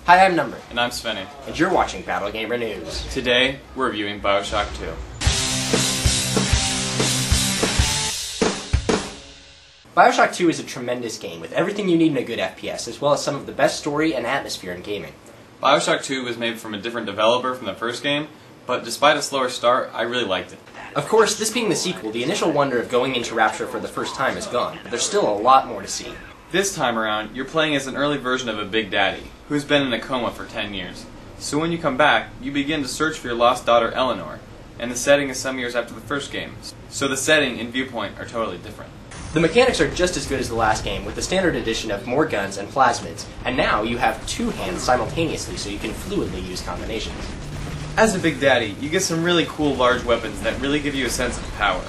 Hi, I'm Numbert. And I'm Svenny. And you're watching Battle Gamer News. Today, we're reviewing Bioshock 2. Bioshock 2 is a tremendous game with everything you need in a good FPS, as well as some of the best story and atmosphere in gaming. Bioshock 2 was made from a different developer from the first game, but despite a slower start, I really liked it. Of course, this being the sequel, the initial wonder of going into Rapture for the first time is gone, but there's still a lot more to see. This time around, you're playing as an early version of a Big Daddy, who's been in a coma for 10 years. So when you come back, you begin to search for your lost daughter Eleanor, and the setting is some years after the first game, so the setting and viewpoint are totally different. The mechanics are just as good as the last game, with the standard edition of more guns and plasmids, and now you have two hands simultaneously so you can fluidly use combinations. As a Big Daddy, you get some really cool large weapons that really give you a sense of power.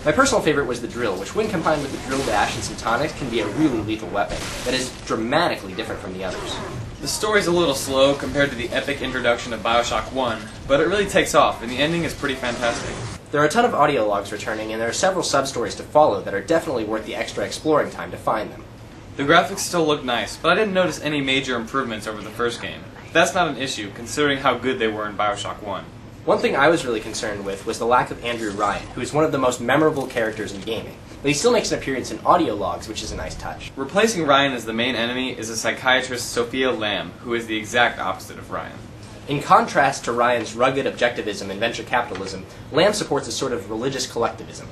My personal favorite was the drill, which when combined with the drill dash and some tonics can be a really lethal weapon that is dramatically different from the others. The story's a little slow compared to the epic introduction of Bioshock 1, but it really takes off, and the ending is pretty fantastic. There are a ton of audio logs returning, and there are several sub-stories to follow that are definitely worth the extra exploring time to find them. The graphics still look nice, but I didn't notice any major improvements over the first game. That's not an issue, considering how good they were in Bioshock 1. One thing I was really concerned with was the lack of Andrew Ryan, who is one of the most memorable characters in gaming, but he still makes an appearance in audio logs, which is a nice touch. Replacing Ryan as the main enemy is a psychiatrist, Sophia Lamb, who is the exact opposite of Ryan. In contrast to Ryan's rugged objectivism and venture capitalism, Lamb supports a sort of religious collectivism.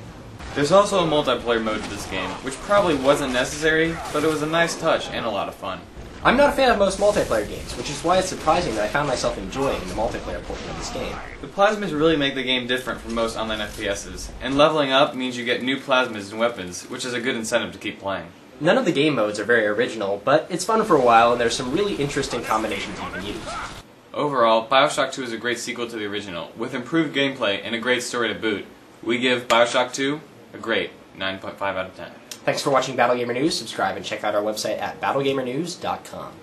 There's also a multiplayer mode to this game, which probably wasn't necessary, but it was a nice touch and a lot of fun. I'm not a fan of most multiplayer games, which is why it's surprising that I found myself enjoying the multiplayer portion of this game. The plasmids really make the game different from most online FPSs, and leveling up means you get new plasmids and weapons, which is a good incentive to keep playing. None of the game modes are very original, but it's fun for a while and there's some really interesting combinations you can use. Overall, Bioshock 2 is a great sequel to the original, with improved gameplay and a great story to boot. We give Bioshock 2 a great 9.5 out of 10. Thanks for watching Battle Gamer News. Subscribe and check out our website at battlegamernews.com.